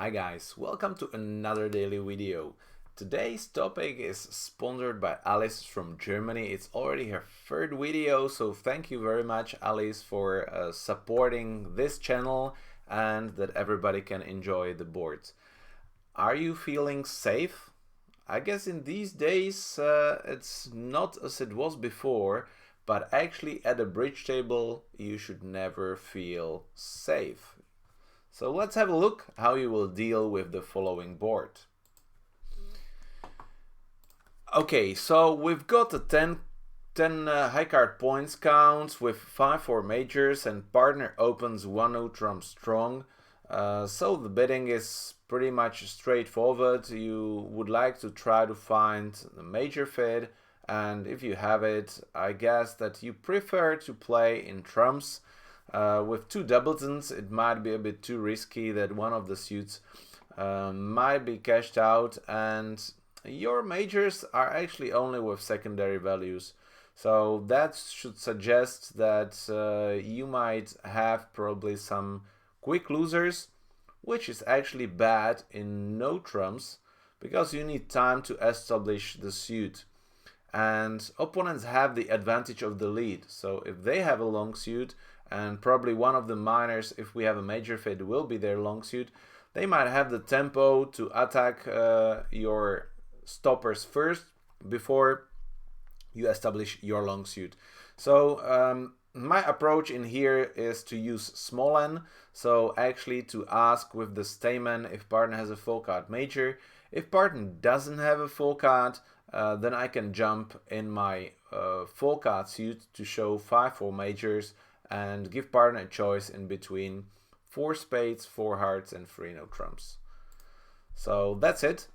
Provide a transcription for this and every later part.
Hi guys, welcome to another daily video. Today's topic is sponsored by Alice from Germany. It's already her third video, so thank you very much Alice for supporting this channel and that everybody can enjoy the boards. Are you feeling safe? I guess in these days it's not as it was before, but actually at a bridge table you should never feel safe. So let's have a look how you will deal with the following board. Okay, so we've got a 10 high card points count with 5-4 majors, and partner opens 1-0 trump strong. So the bidding is pretty much straightforward. You would like to try to find the major fid, and if you have it, I guess that you prefer to play in trumps. With two doubletons, it might be a bit too risky that one of the suits might be cashed out, and your majors are actually only with secondary values. So that should suggest that you might have probably some quick losers, which is actually bad in no trumps because you need time to establish the suit. And opponents have the advantage of the lead. So if they have a long suit, and probably one of the minors, if we have a major fid, will be their long suit, they might have the tempo to attack your stoppers first before you establish your long suit. So my approach in here is to use small n, so actually to ask with the stamen if partner has a full card major. If partner doesn't have a full card, then I can jump in my full card suit to show 5-4 majors and give partner a choice in between 4 spades, 4 hearts and 3 no trumps. So that's it.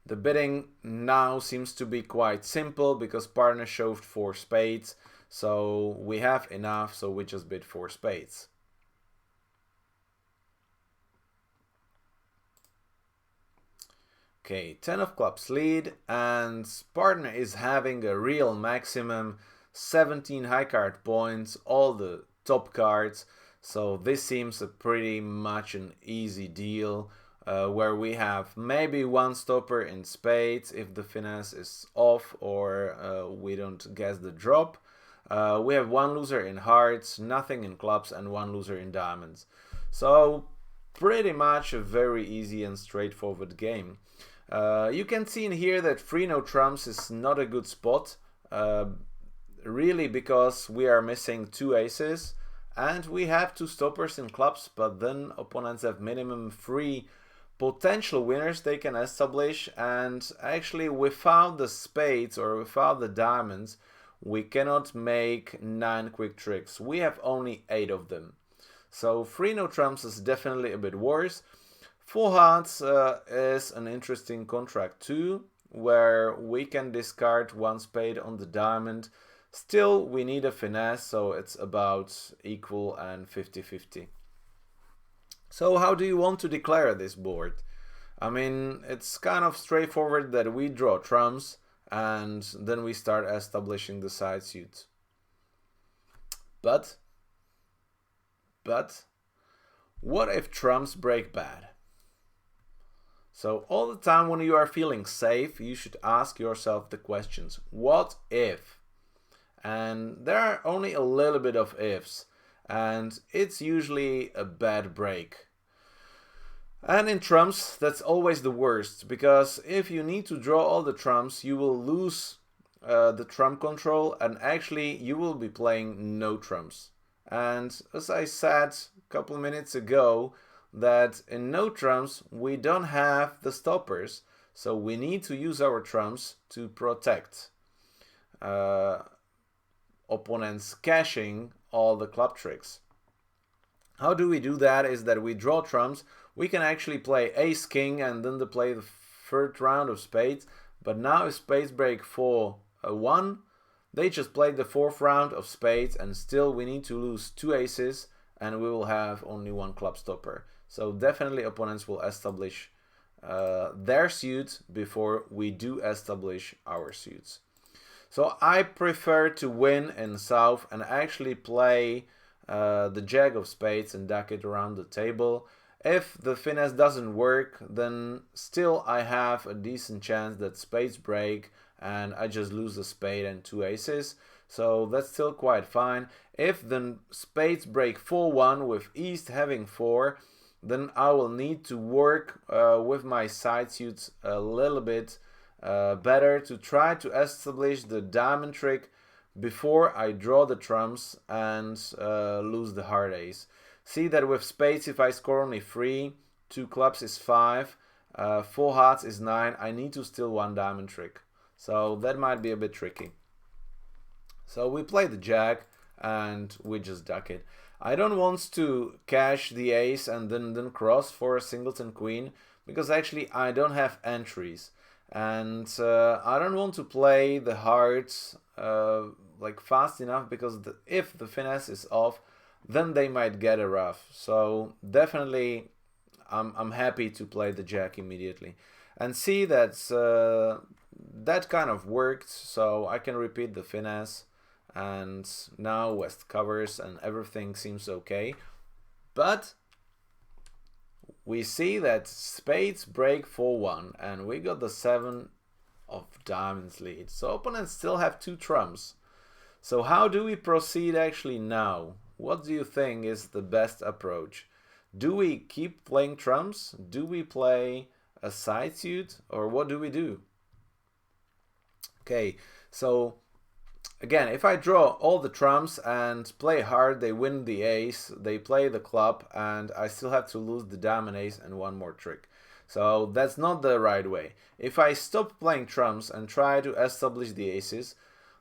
The bidding now seems to be quite simple because partner shoved 4 spades, so we have enough, so we just bid 4 spades. Okay, 10 of clubs lead, and partner is having a real maximum, 17 high card points, all the top cards, so this seems a pretty much an easy deal, where we have maybe one stopper in spades if the finesse is off or we don't guess the drop. We have one loser in hearts, nothing in clubs, and one loser in diamonds. So pretty much a very easy and straightforward game. You can see in here that 3 no trumps is not a good spot, really, because we are missing 2 aces and we have 2 stoppers in clubs, but then opponents have minimum 3 potential winners they can establish, and actually without the spades or without the diamonds we cannot make 9 quick tricks. We have only 8 of them. So 3 no trumps is definitely a bit worse. Full hearts is an interesting contract too, where we can discard 1 spade on the diamond. Still, we need a finesse, so it's about equal and 50-50. So how do you want to declare this board? I mean, it's kind of straightforward that we draw trumps and then we start establishing the side suits. But what if trumps break bad? So all the time when you are feeling safe, you should ask yourself the questions, what if? And there are only a little bit of ifs, and it's usually a bad break. And in trumps, that's always the worst, because if you need to draw all the trumps, you will lose the trump control, and actually you will be playing no trumps. And as I said a couple of minutes ago, that in no trumps we don't have the stoppers, so we need to use our trumps to protect opponents cashing all the club tricks. How do we do that? Is that we draw trumps. We can actually play ace king and then play the 3rd round of spades, but now if spades break 4-1, they just played the 4th round of spades, and still we need to lose 2 aces and we will have only 1 club stopper. So definitely opponents will establish their suit before we do establish our suits. So I prefer to win in south and actually play the jack of spades and duck it around the table. If the finesse doesn't work, then still I have a decent chance that spades break and I just lose the spade and 2 aces. So that's still quite fine. If the spades break 4-1 with East having 4, then I will need to work with my side suits a little bit better to try to establish the diamond trick before I draw the trumps and lose the hard ace. See that with spades, if I score only 3, 2 clubs is 5, 4 hearts is 9, I need to steal 1 diamond trick. So that might be a bit tricky. So we play the jack and we just duck it. I don't want to cash the ace and then cross for a singleton queen, because actually I don't have entries. And I don't want to play the hearts like fast enough, because if the finesse is off, then they might get a ruff. So definitely I'm happy to play the jack immediately. And see that that kind of worked, so I can repeat the finesse. And now West covers and everything seems okay. But we see that spades break 4-1 and we got the 7 of diamonds lead. So opponents still have 2 trumps. So how do we proceed actually now? What do you think is the best approach? Do we keep playing trumps? Do we play a side suit? Or what do we do? Okay, so again, if I draw all the trumps and play hard, they win the ace, they play the club, and I still have to lose the diamond ace and 1 more trick. So that's not the right way. If I stop playing trumps and try to establish the aces,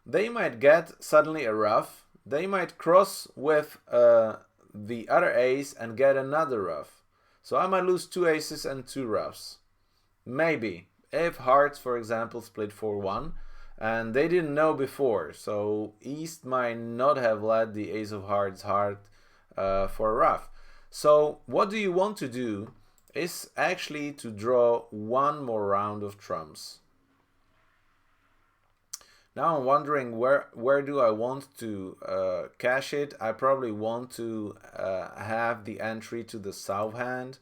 they might get suddenly a ruff, they might cross with the other ace and get another ruff. So I might lose 2 aces and 2 ruffs. Maybe, if hearts, for example, split 4-1, and they didn't know before, so East might not have let the ace of hearts hard for a ruff. So what do you want to do is actually to draw 1 more round of trumps. Now I'm wondering where do I want to cash it. I probably want to have the entry to the south hand,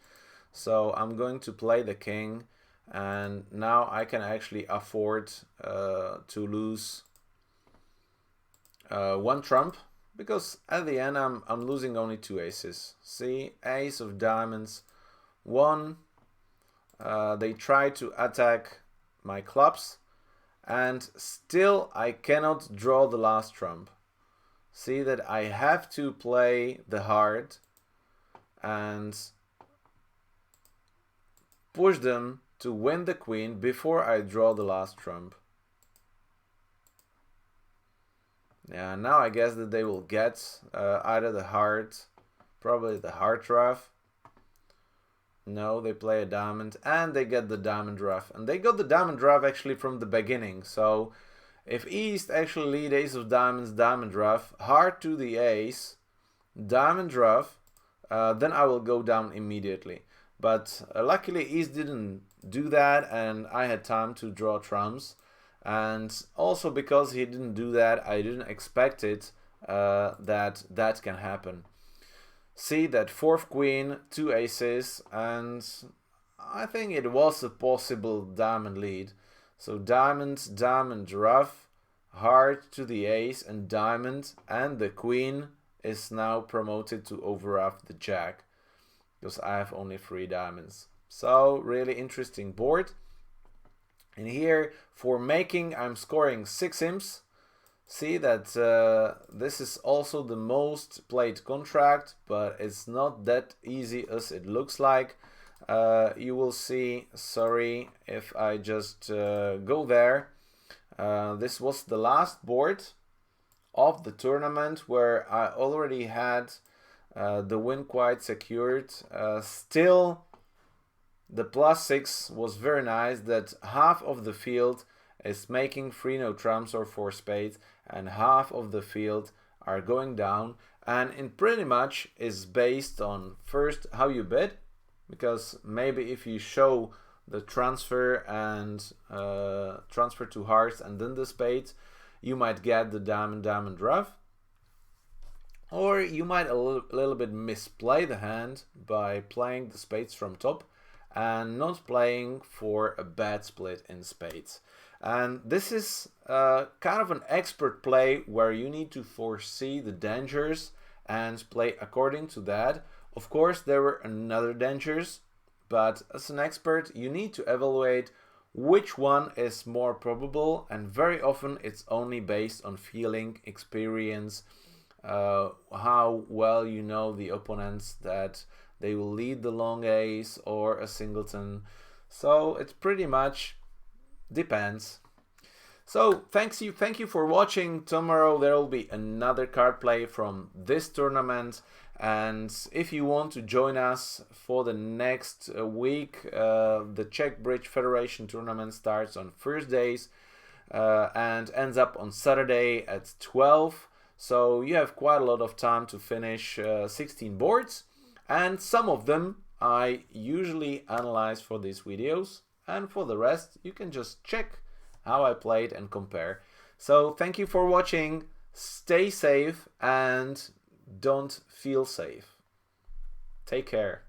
so I'm going to play the king. And now I can actually afford to lose 1 trump, because at the end I'm losing only 2 aces. See, ace of diamonds, 1. They try to attack my clubs, and still I cannot draw the last trump. See that I have to play the heart and push them to win the queen before I draw the last trump. Yeah, now I guess that they will get either the heart, probably the heart ruff. No, they play a diamond and they get the diamond ruff. And they got the diamond ruff actually from the beginning. So if East actually lead ace of diamonds, diamond ruff, heart to the ace, diamond ruff, then I will go down immediately. But luckily East didn't do that and I had time to draw trumps. And also because he didn't do that, I didn't expect it that can happen. See that 4th queen, 2 aces, and I think it was a possible diamond lead. So diamond, diamond ruff, heart to the ace and diamond, and the queen is now promoted to overruff the jack, because I have only 3 diamonds. So really interesting board. And here for making I'm scoring 6 imps. See that this is also the most played contract, but it's not that easy as it looks like. You will see, sorry if I just go there. This was the last board of the tournament where I already had the win quite secured. Still, the +6 was very nice, that half of the field is making 3 no trumps or 4 spades, and half of the field are going down, and it pretty much is based on first how you bid, because maybe if you show the transfer and transfer to hearts and then the spades, you might get the diamond ruff. Or you might a little bit misplay the hand by playing the spades from top and not playing for a bad split in spades. And this is kind of an expert play where you need to foresee the dangers and play according to that. Of course, there were another dangers, but as an expert, you need to evaluate which one is more probable, and very often it's only based on feeling, experience, how well you know the opponents, that they will lead the long ace or a singleton. So it pretty much depends. So thank you for watching. Tomorrow there will be another card play from this tournament, and if you want to join us for the next week, the Czech Bridge Federation tournament starts on Thursdays and ends up on Saturday at 12. So you have quite a lot of time to finish 16 boards, and some of them I usually analyze for these videos, and for the rest you can just check how I played and compare. So thank you for watching, stay safe and don't feel safe. Take care.